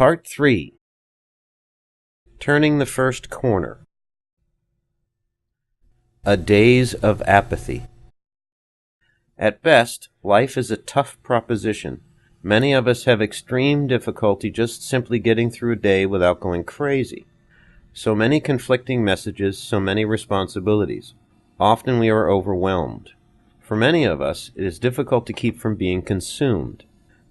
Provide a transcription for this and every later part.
Part 3. Turning the First Corner. A Daze of Apathy. At best, life is a tough proposition. Many of us have extreme difficulty just simply getting through a day without going crazy. So many conflicting messages, so many responsibilities. Often we are overwhelmed. For many of us, it is difficult to keep from being consumed.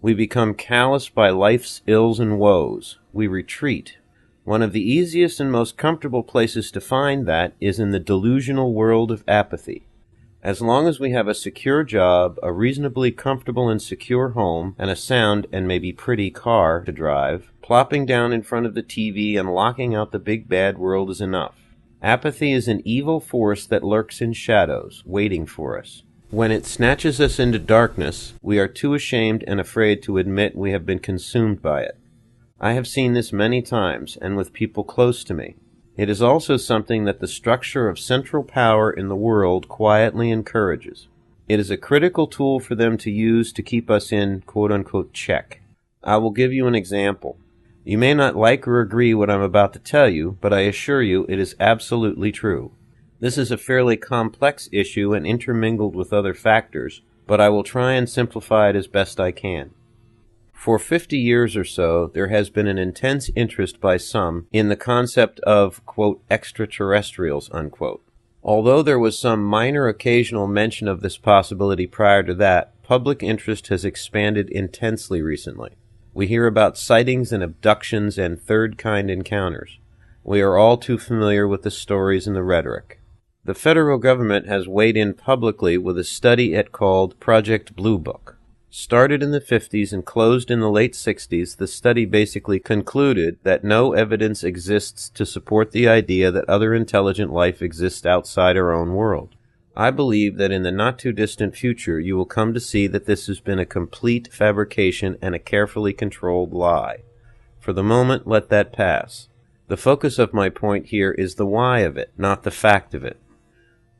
We become callous by life's ills and woes. We retreat. One of the easiest and most comfortable places to find that is in the delusional world of apathy. As long as we have a secure job, a reasonably comfortable and secure home, and a sound and maybe pretty car to drive, plopping down in front of the TV and locking out the big bad world is enough. Apathy is an evil force that lurks in shadows, waiting for us. When it snatches us into darkness, we are too ashamed and afraid to admit we have been consumed by it. I have seen this many times, and with people close to me. It is also something that the structure of central power in the world quietly encourages. It is a critical tool for them to use to keep us in quote-unquote check. I will give you an example. You may not like or agree what I'm about to tell you, but I assure you it is absolutely true. This is a fairly complex issue and intermingled with other factors, but I will try and simplify it as best I can. For 50 years or so, there has been an intense interest by some in the concept of, quote, extraterrestrials, unquote. Although there was some minor occasional mention of this possibility prior to that, public interest has expanded intensely recently. We hear about sightings and abductions and third-kind encounters. We are all too familiar with the stories and the rhetoric. The federal government has weighed in publicly with a study it called Project Blue Book. Started in the 50s and closed in the late 60s, the study basically concluded that no evidence exists to support the idea that other intelligent life exists outside our own world. I believe that in the not-too-distant future you will come to see that this has been a complete fabrication and a carefully controlled lie. For the moment, let that pass. The focus of my point here is the why of it, not the fact of it.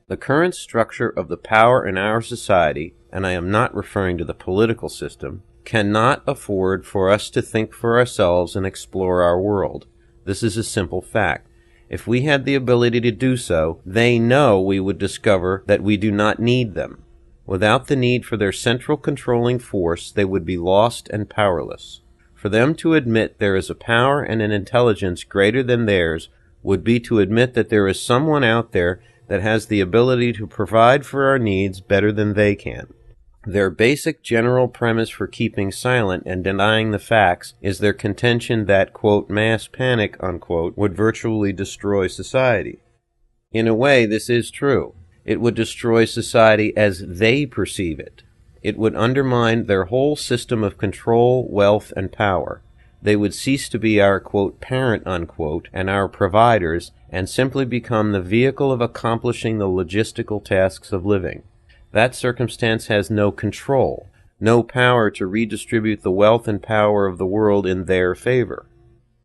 The current structure of the power in our society, and I am not referring to the political system, cannot afford for us to think for ourselves and explore our world. This is a simple fact. If we had the ability to do so, they know we would discover that we do not need them. Without the need for their central controlling force, they would be lost and powerless. For them to admit there is a power and an intelligence greater than theirs would be to admit that there is someone out there that has the ability to provide for our needs better than they can. Their basic general premise for keeping silent and denying the facts is their contention that, quote, mass panic, unquote, would virtually destroy society. In a way, this is true. It would destroy society as they perceive it. It would undermine their whole system of control, wealth, and power. They would cease to be our, quote, parent, unquote, and our providers, and simply become the vehicle of accomplishing the logistical tasks of living. That circumstance has no control, no power to redistribute the wealth and power of the world in their favor.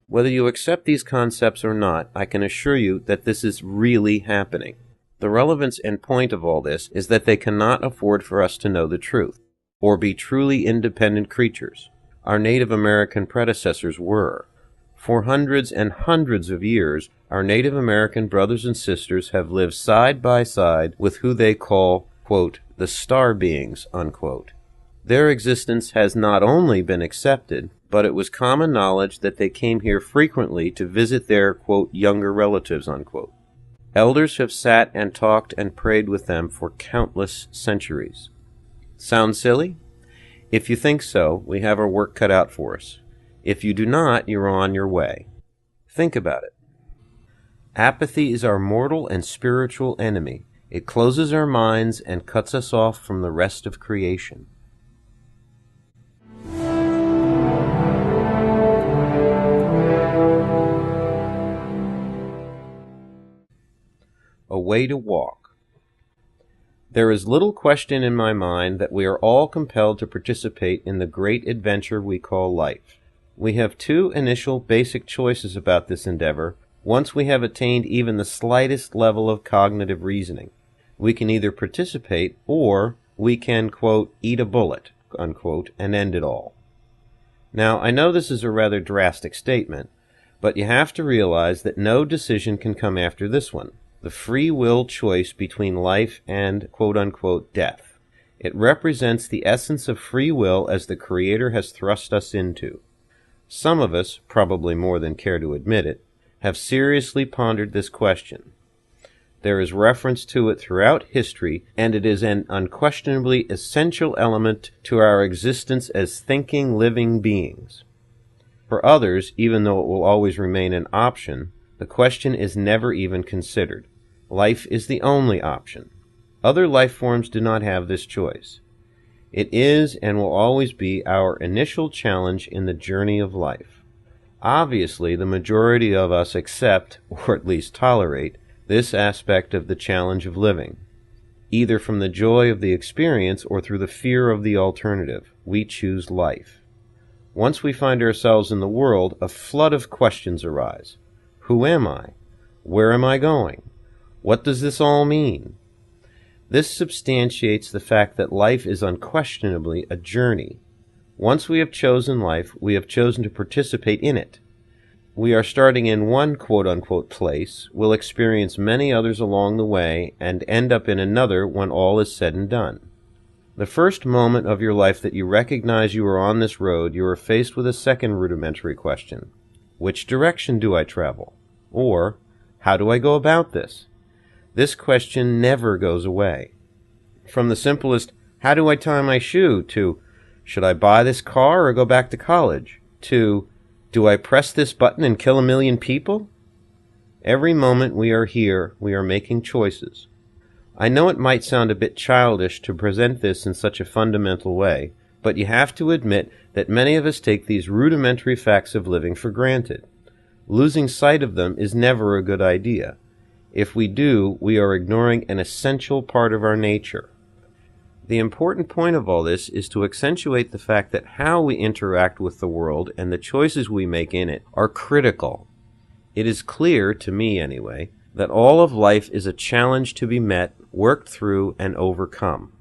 Whether you accept these concepts or not, I can assure you that this is really happening. The relevance and point of all this is that they cannot afford for us to know the truth, or be truly independent creatures. Our Native American predecessors were. For hundreds and hundreds of years, our Native American brothers and sisters have lived side by side with who they call, quote, the star beings, unquote. Their existence has not only been accepted, but it was common knowledge that they came here frequently to visit their, quote, younger relatives, unquote. Elders have sat and talked and prayed with them for countless centuries. Sound silly? If you think so, we have our work cut out for us. If you do not, you're on your way. Think about it. Apathy is our mortal and spiritual enemy. It closes our minds and cuts us off from the rest of creation. A way to walk. There is little question in my mind that we are all compelled to participate in the great adventure we call life. We have two initial basic choices about this endeavor once we have attained even the slightest level of cognitive reasoning. We can either participate or we can, quote, eat a bullet, unquote, and end it all. Now, I know this is a rather drastic statement, but you have to realize that no decision can come after this one, the free will choice between life and quote-unquote death. It represents the essence of free will as the Creator has thrust us into. Some of us, probably more than care to admit it, have seriously pondered this question. There is reference to it throughout history, and it is an unquestionably essential element to our existence as thinking, living beings. For others, even though it will always remain an option, the question is never even considered. Life is the only option. Other life forms do not have this choice. It is and will always be our initial challenge in the journey of life. Obviously, the majority of us accept, or at least tolerate, this aspect of the challenge of living. Either from the joy of the experience or through the fear of the alternative, we choose life. Once we find ourselves in the world, a flood of questions arise. Who am I? Where am I going? What does this all mean? This substantiates the fact that life is unquestionably a journey. Once we have chosen life, we have chosen to participate in it. We are starting in one quote-unquote place, will experience many others along the way, and end up in another when all is said and done. The first moment of your life that you recognize you are on this road, you are faced with a second rudimentary question. Which direction do I travel? Or, how do I go about this? This question never goes away. From the simplest, how do I tie my shoe, to, should I buy this car or go back to college, to, do I press this button and kill 1 million people? Every moment we are here, we are making choices. I know it might sound a bit childish to present this in such a fundamental way, but you have to admit that many of us take these rudimentary facts of living for granted. Losing sight of them is never a good idea. If we do, we are ignoring an essential part of our nature. The important point of all this is to accentuate the fact that how we interact with the world and the choices we make in it are critical. It is clear, to me anyway, that all of life is a challenge to be met, worked through, and overcome.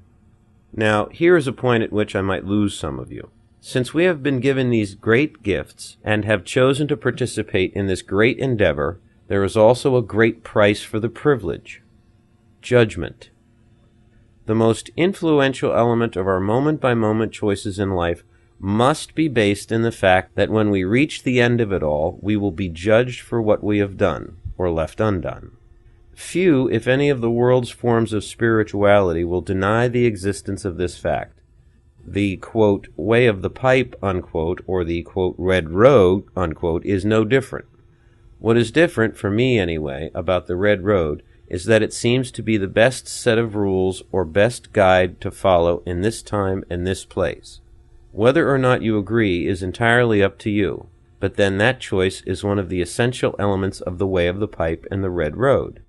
Now, here is a point at which I might lose some of you. Since we have been given these great gifts and have chosen to participate in this great endeavor, there is also a great price for the privilege: judgment. The most influential element of our moment-by-moment choices in life must be based in the fact that when we reach the end of it all, we will be judged for what we have done, or left undone. Few, if any, of the world's forms of spirituality will deny the existence of this fact. The, quote, way of the pipe, unquote, or the, quote, red road, unquote, is no different. What is different, for me anyway, about the red road is that it seems to be the best set of rules or best guide to follow in this time and this place. Whether or not you agree is entirely up to you, but then that choice is one of the essential elements of the way of the pipe and the red road.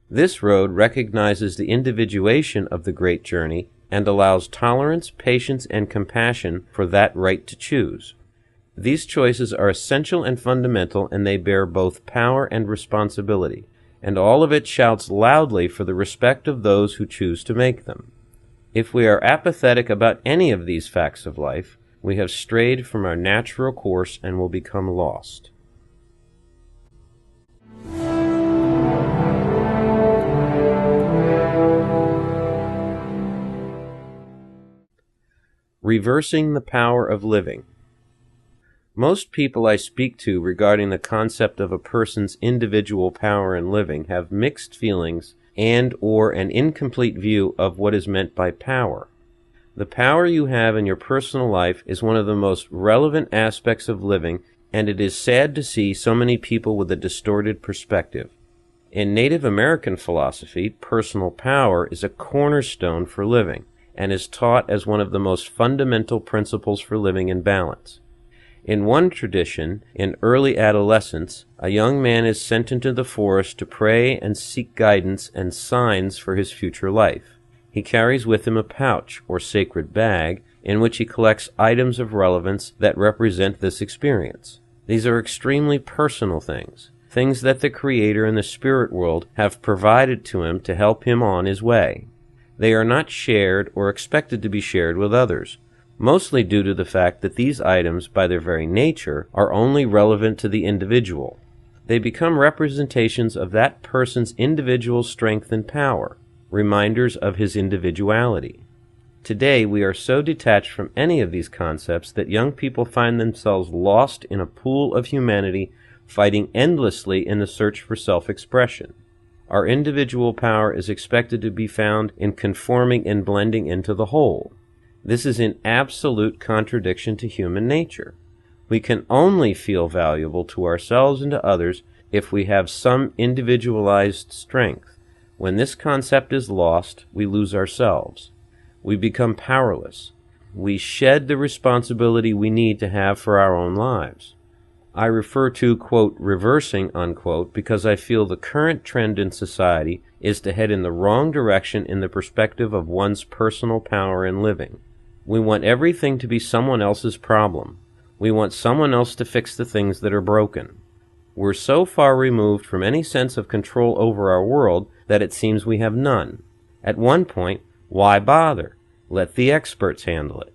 This road recognizes the individuation of the great journey and allows tolerance, patience, and compassion for that right to choose. These choices are essential and fundamental, and they bear both power and responsibility, and all of it shouts loudly for the respect of those who choose to make them. If we are apathetic about any of these facts of life, we have strayed from our natural course and will become lost. Reversing the power of living. Most people I speak to regarding the concept of a person's individual power in living have mixed feelings and or an incomplete view of what is meant by power. The power you have in your personal life is one of the most relevant aspects of living, and it is sad to see so many people with a distorted perspective. In Native American philosophy, personal power is a cornerstone for living, and is taught as one of the most fundamental principles for living in balance. In one tradition, in early adolescence, a young man is sent into the forest to pray and seek guidance and signs for his future life. He carries with him a pouch, or sacred bag, in which he collects items of relevance that represent this experience. These are extremely personal things that the Creator and the spirit world have provided to him to help him on his way. They are not shared or expected to be shared with others. mostly due to the fact that these items, by their very nature, are only relevant to the individual. They become representations of that person's individual strength and power, reminders of his individuality. Today, we are so detached from any of these concepts that young people find themselves lost in a pool of humanity fighting endlessly in the search for self-expression. Our individual power is expected to be found in conforming and blending into the whole. This is in absolute contradiction to human nature. We can only feel valuable to ourselves and to others if we have some individualized strength. When this concept is lost, we lose ourselves. We become powerless. We shed the responsibility we need to have for our own lives. I refer to, quote, reversing, unquote, because I feel the current trend in society is to head in the wrong direction in the perspective of one's personal power in living. We want everything to be someone else's problem. We want someone else to fix the things that are broken. We're so far removed from any sense of control over our world that it seems we have none. At one point, why bother? Let the experts handle it.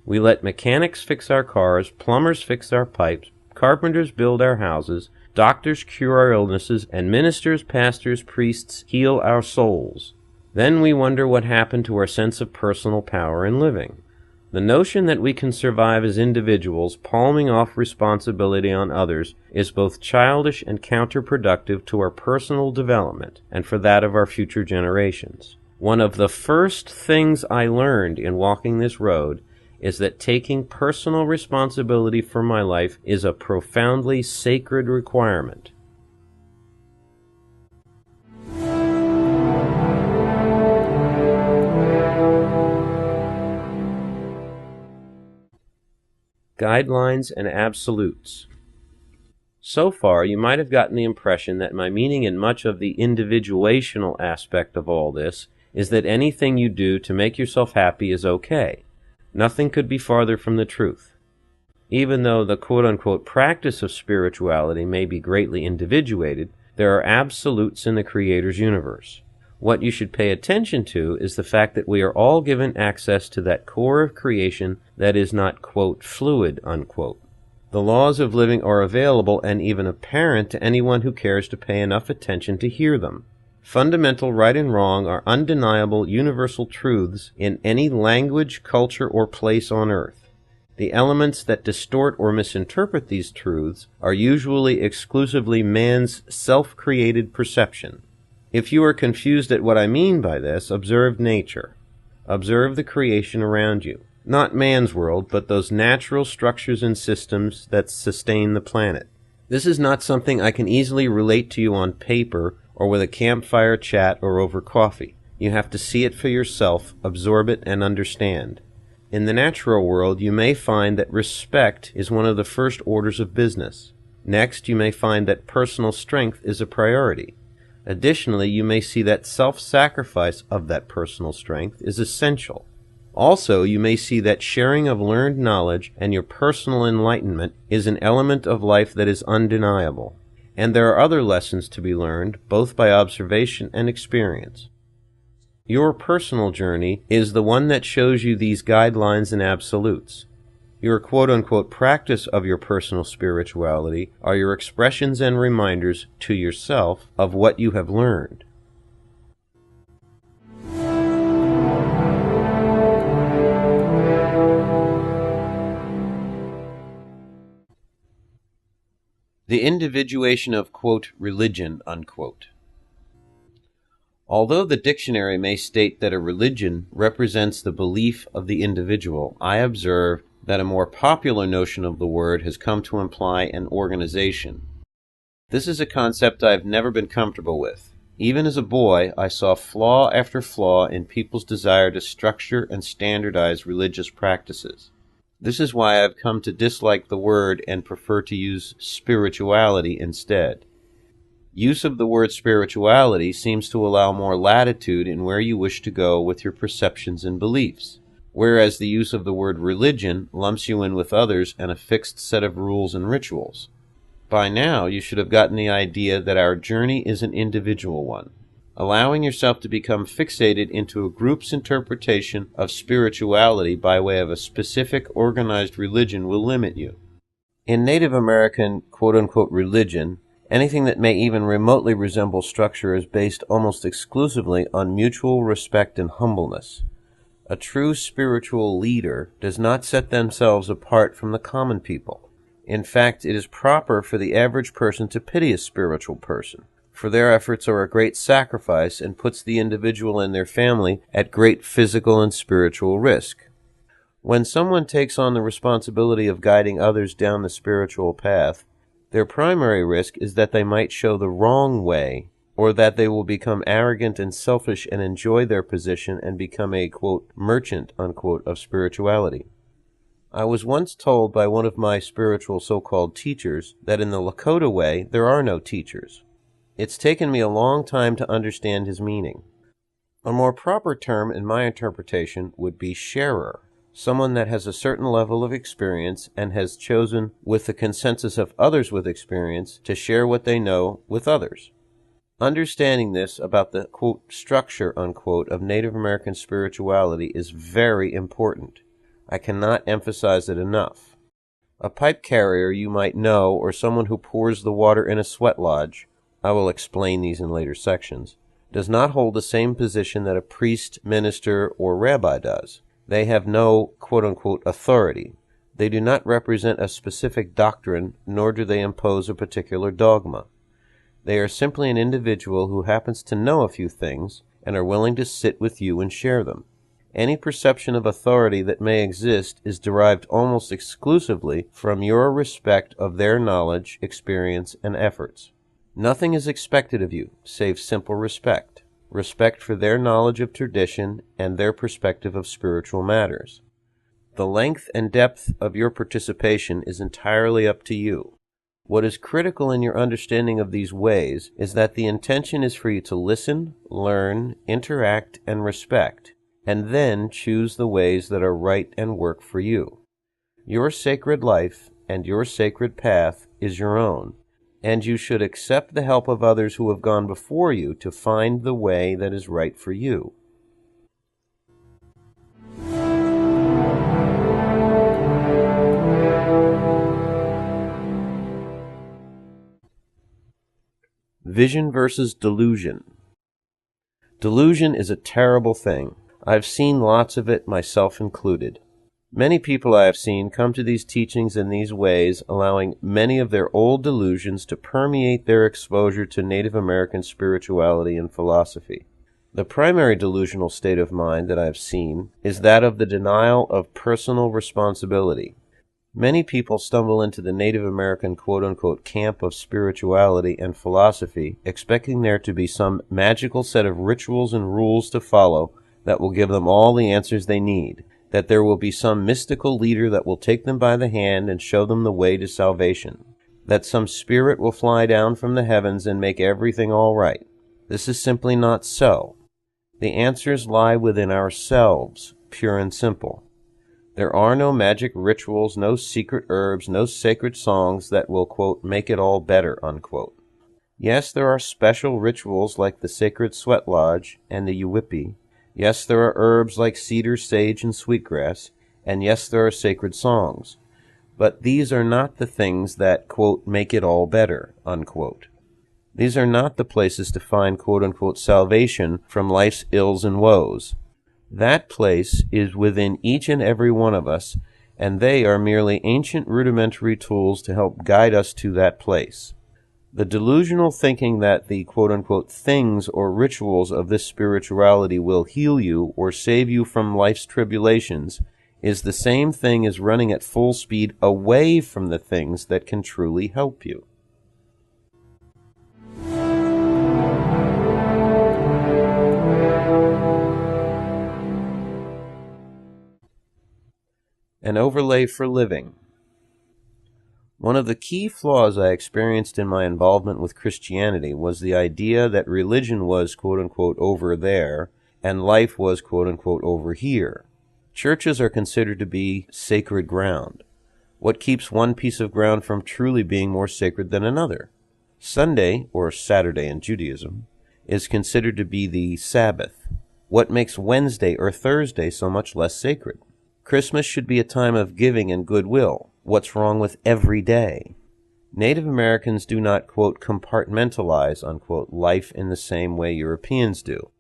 We let mechanics fix our cars, plumbers fix our pipes, carpenters build our houses, doctors cure our illnesses, and ministers, pastors, priests heal our souls. Then we wonder what happened to our sense of personal power in living. The notion that we can survive as individuals, palming off responsibility on others, is both childish and counterproductive to our personal development and for that of our future generations. One of the first things I learned in walking this road is that taking personal responsibility for my life is a profoundly sacred requirement. Guidelines and absolutes. So far, you might have gotten the impression that my meaning in much of the individuational aspect of all this is that anything you do to make yourself happy is okay. Nothing could be farther from the truth. Even though the quote-unquote practice of spirituality may be greatly individuated, there are absolutes in the Creator's universe. What you should pay attention to is the fact that we are all given access to that core of creation that is not, quote, fluid, unquote. The laws of living are available and even apparent to anyone who cares to pay enough attention to hear them. Fundamental right and wrong are undeniable universal truths in any language, culture, or place on earth. The elements that distort or misinterpret these truths are usually exclusively man's self-created perception. If you are confused at what I mean by this, observe nature. Observe the creation around you. Not man's world, but those natural structures and systems that sustain the planet. This is not something I can easily relate to you on paper or with a campfire chat or over coffee. You have to see it for yourself, absorb it, and understand. In the natural world, you may find that respect is one of the first orders of business. Next, you may find that personal strength is a priority. Additionally, you may see that self-sacrifice of that personal strength is essential. Also, you may see that sharing of learned knowledge and your personal enlightenment is an element of life that is undeniable. And there are other lessons to be learned, both by observation and experience. Your personal journey is the one that shows you these guidelines and absolutes. Your quote-unquote practice of your personal spirituality are your expressions and reminders to yourself of what you have learned. The individuation of, quote, religion, unquote. Although the dictionary may state that a religion represents the belief of the individual, I observe that a more popular notion of the word has come to imply an organization. This is a concept I have never been comfortable with. Even as a boy, I saw flaw after flaw in people's desire to structure and standardize religious practices. This is why I've come to dislike the word and prefer to use spirituality instead. Use of the word spirituality seems to allow more latitude in where you wish to go with your perceptions and beliefs, whereas the use of the word religion lumps you in with others and a fixed set of rules and rituals. By now, you should have gotten the idea that our journey is an individual one. Allowing yourself to become fixated into a group's interpretation of spirituality by way of a specific organized religion will limit you. In Native American quote-unquote religion, anything that may even remotely resemble structure is based almost exclusively on mutual respect and humbleness. A true spiritual leader does not set themselves apart from the common people. In fact, it is proper for the average person to pity a spiritual person, for their efforts are a great sacrifice and puts the individual and their family at great physical and spiritual risk. When someone takes on the responsibility of guiding others down the spiritual path, their primary risk is that they might show the wrong way, or that they will become arrogant and selfish and enjoy their position and become a, quote, merchant, unquote, of spirituality. I was once told by one of my spiritual so-called teachers that in the Lakota way there are no teachers. It's taken me a long time to understand his meaning. A more proper term in my interpretation would be sharer. Someone that has a certain level of experience and has chosen, with the consensus of others with experience, to share what they know with others. Understanding this about the, quote, structure, unquote, of Native American spirituality is very important. I cannot emphasize it enough. A pipe carrier you might know, or someone who pours the water in a sweat lodge, I will explain these in later sections, does not hold the same position that a priest, minister, or rabbi does. They have no, quote-unquote, authority. They do not represent a specific doctrine, nor do they impose a particular dogma. They are simply an individual who happens to know a few things and are willing to sit with you and share them. Any perception of authority that may exist is derived almost exclusively from your respect of their knowledge, experience, and efforts. Nothing is expected of you, save simple respect. Respect for their knowledge of tradition and their perspective of spiritual matters. The length and depth of your participation is entirely up to you. What is critical in your understanding of these ways is that the intention is for you to listen, learn, interact, and respect, and then choose the ways that are right and work for you. Your sacred life and your sacred path is your own, and you should accept the help of others who have gone before you to find the way that is right for you. Vision versus delusion. Delusion is a terrible thing. I've seen lots of it, myself included. Many people I have seen come to these teachings in these ways, allowing many of their old delusions to permeate their exposure to Native American spirituality and philosophy. The primary delusional state of mind that I have seen is that of the denial of personal responsibility. Many people stumble into the Native American quote-unquote camp of spirituality and philosophy, expecting there to be some magical set of rituals and rules to follow that will give them all the answers they need, that there will be some mystical leader that will take them by the hand and show them the way to salvation, that some spirit will fly down from the heavens and make everything all right. This is simply not so. The answers lie within ourselves, pure and simple. There are no magic rituals, no secret herbs, no sacred songs that will, quote, make it all better, unquote. Yes, there are special rituals like the sacred sweat lodge and the Yuwipi. Yes, there are herbs like cedar, sage, and sweetgrass, and yes, there are sacred songs. But these are not the things that, quote, make it all better, unquote. These are not the places to find, quote-unquote, salvation from life's ills and woes. That place is within each and every one of us, and they are merely ancient rudimentary tools to help guide us to that place. The delusional thinking that the quote-unquote things or rituals of this spirituality will heal you or save you from life's tribulations is the same thing as running at full speed away from the things that can truly help you. An overlay for living. One of the key flaws I experienced in my involvement with Christianity was the idea that religion was, quote-unquote, over there, and life was, quote-unquote, over here. Churches are considered to be sacred ground. What keeps one piece of ground from truly being more sacred than another? Sunday, or Saturday in Judaism, is considered to be the Sabbath? What makes Wednesday or Thursday so much less sacred? Christmas should be a time of giving and goodwill. What's wrong with every day? Native Americans do not, quote, compartmentalize, unquote, life in the same way Europeans do.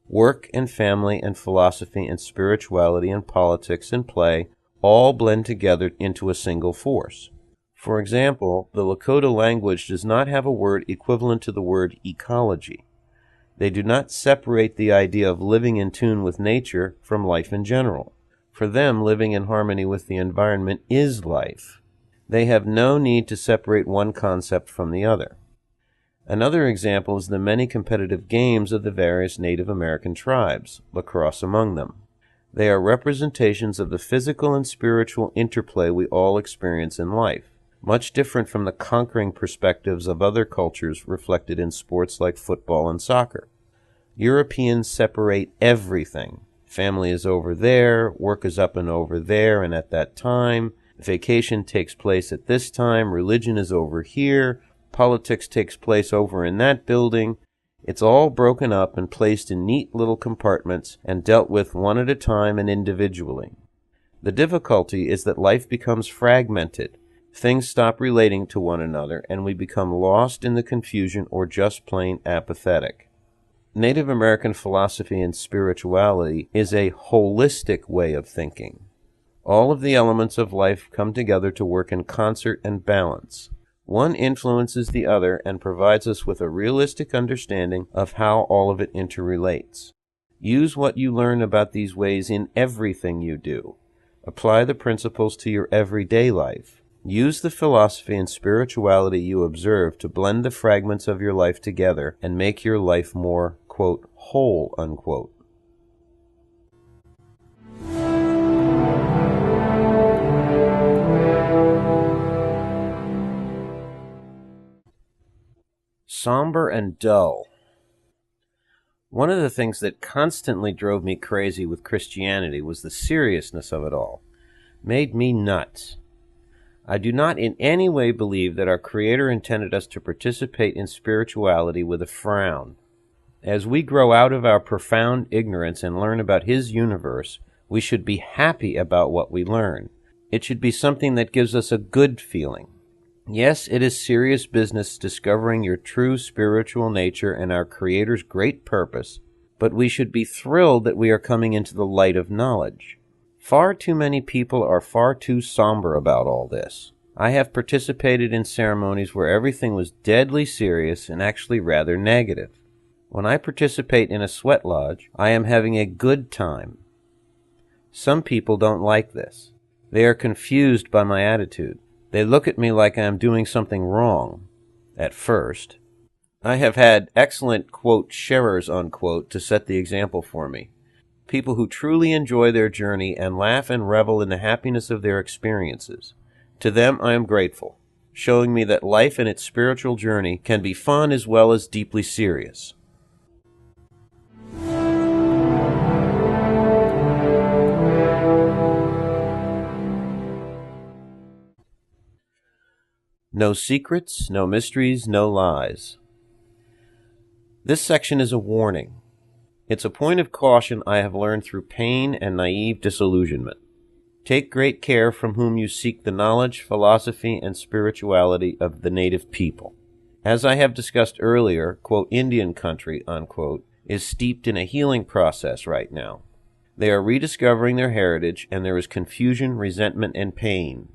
Work and family and philosophy and spirituality and politics and play all blend together into a single force. For example, the Lakota language does not have a word equivalent to the word ecology. They do not separate the idea of living in tune with nature from life in general. For them, living in harmony with the environment is life. They have no need to separate one concept from the other. Another example is the many competitive games of the various Native American tribes, lacrosse among them. They are representations of the physical and spiritual interplay we all experience in life, much different from the conquering perspectives of other cultures reflected in sports like football and soccer. Europeans separate everything. Family is over there, work is up and over there and at that time, vacation takes place at this time, religion is over here, politics takes place over in that building. It's all broken up and placed in neat little compartments and dealt with one at a time and individually. The difficulty is that life becomes fragmented. Things stop relating to one another and we become lost in the confusion or just plain apathetic. Native American philosophy and spirituality is a holistic way of thinking. All of the elements of life come together to work in concert and balance. One influences the other and provides us with a realistic understanding of how all of it interrelates. Use what you learn about these ways in everything you do. Apply the principles to your everyday life. Use the philosophy and spirituality you observe to blend the fragments of your life together and make your life more, quote, whole, unquote. Somber and dull. One of the things that constantly drove me crazy with Christianity was the seriousness of it all. Made me nuts. I do not in any way believe that our Creator intended us to participate in spirituality with a frown. As we grow out of our profound ignorance and learn about His universe, we should be happy about what we learn. It should be something that gives us a good feeling. Yes, it is serious business discovering your true spiritual nature and our Creator's great purpose, but we should be thrilled that we are coming into the light of knowledge. Far too many people are far too somber about all this. I have participated in ceremonies where everything was deadly serious and actually rather negative. When I participate in a sweat lodge, I am having a good time. Some people don't like this. They are confused by my attitude. They look at me like I am doing something wrong, at first. I have had excellent, quote, sharers, unquote, to set the example for me. People who truly enjoy their journey and laugh and revel in the happiness of their experiences. To them I am grateful, showing me that life and its spiritual journey can be fun as well as deeply serious. No secrets, no mysteries, no lies. This section is a warning. It's a point of caution I have learned through pain and naive disillusionment. Take great care from whom you seek the knowledge, philosophy, and spirituality of the native people. As I have discussed earlier, quote, Indian country, unquote, is steeped in a healing process right now. They are rediscovering their heritage, and there is confusion, resentment, and pain.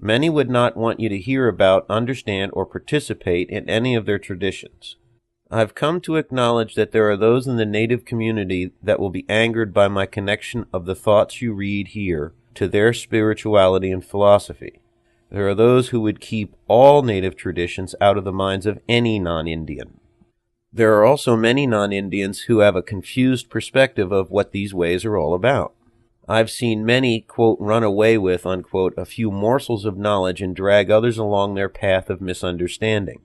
Many would not want you to hear about, understand, or participate in any of their traditions. I've come to acknowledge that there are those in the Native community that will be angered by my connection of the thoughts you read here to their spirituality and philosophy. There are those who would keep all Native traditions out of the minds of any non-Indian. There are also many non-Indians who have a confused perspective of what these ways are all about. I've seen many, quote, run away with, unquote, a few morsels of knowledge and drag others along their path of misunderstanding.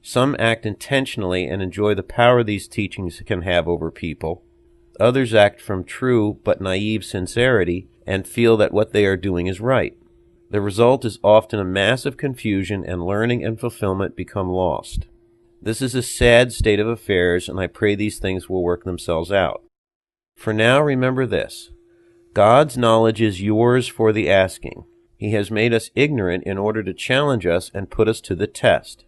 Some act intentionally and enjoy the power these teachings can have over people. Others act from true but naive sincerity and feel that what they are doing is right. The result is often a massive confusion and learning and fulfillment become lost. This is a sad state of affairs, and I pray these things will work themselves out. For now, remember this. God's knowledge is yours for the asking. He has made us ignorant in order to challenge us and put us to the test.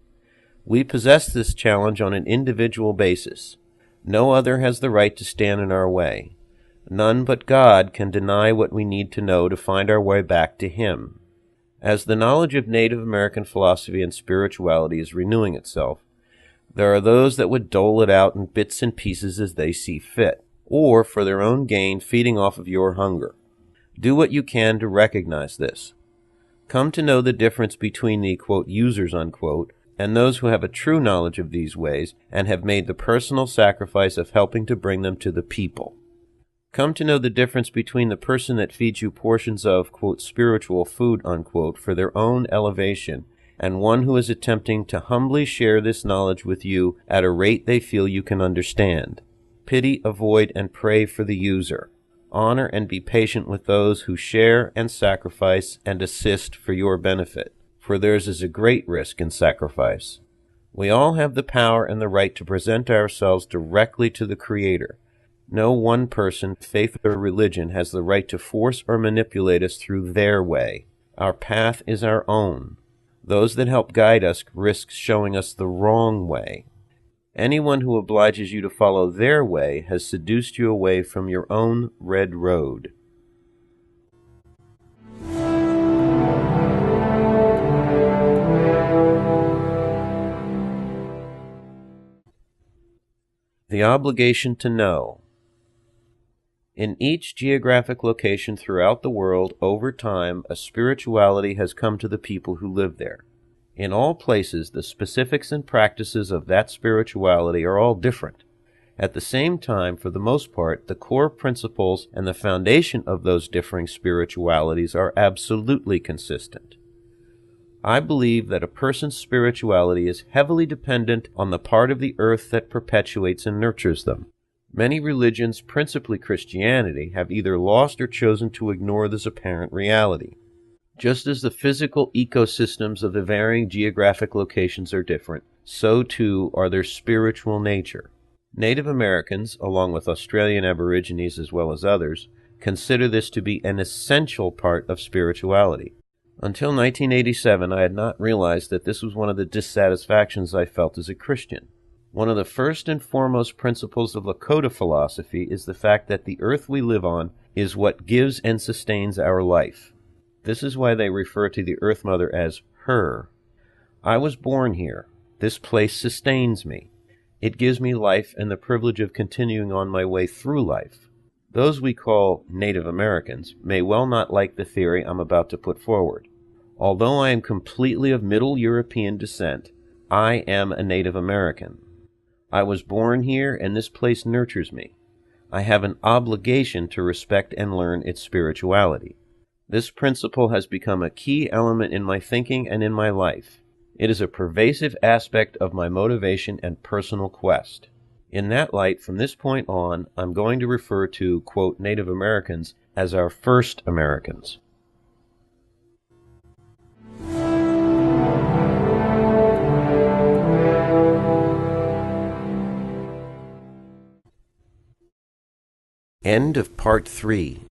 We possess this challenge on an individual basis. No other has the right to stand in our way. None but God can deny what we need to know to find our way back to Him. As the knowledge of Native American philosophy and spirituality is renewing itself, there are those that would dole it out in bits and pieces as they see fit, or for their own gain feeding off of your hunger. Do what you can to recognize this. Come to know the difference between the, quote, users, unquote, and those who have a true knowledge of these ways and have made the personal sacrifice of helping to bring them to the people. Come to know the difference between the person that feeds you portions of, quote, spiritual food, unquote, for their own elevation, and one who is attempting to humbly share this knowledge with you at a rate they feel you can understand. Pity, avoid, and pray for the user. Honor and be patient with those who share and sacrifice and assist for your benefit, for theirs is a great risk in sacrifice. We all have the power and the right to present ourselves directly to the Creator. No one person, faith, or religion has the right to force or manipulate us through their way. Our path is our own. Those that help guide us risk showing us the wrong way. Anyone who obliges you to follow their way has seduced you away from your own red road. The obligation to know. In each geographic location throughout the world, over time, a spirituality has come to the people who live there. In all places, the specifics and practices of that spirituality are all different. At the same time, for the most part, the core principles and the foundation of those differing spiritualities are absolutely consistent. I believe that a person's spirituality is heavily dependent on the part of the earth that perpetuates and nurtures them. Many religions, principally Christianity, have either lost or chosen to ignore this apparent reality. Just as the physical ecosystems of the varying geographic locations are different, so too are their spiritual nature. Native Americans, along with Australian Aborigines as well as others, consider this to be an essential part of spirituality. Until 1987, I had not realized that this was one of the dissatisfactions I felt as a Christian. One of the first and foremost principles of Lakota philosophy is the fact that the earth we live on is what gives and sustains our life. This is why they refer to the Earth Mother as her. I was born here. This place sustains me. It gives me life and the privilege of continuing on my way through life. Those we call Native Americans may well not like the theory I'm about to put forward. Although I am completely of Middle European descent, I am a Native American. I was born here, and this place nurtures me. I have an obligation to respect and learn its spirituality. This principle has become a key element in my thinking and in my life. It is a pervasive aspect of my motivation and personal quest. In that light, from this point on, I'm going to refer to, quote, Native Americans as our first Americans. End of Part 3.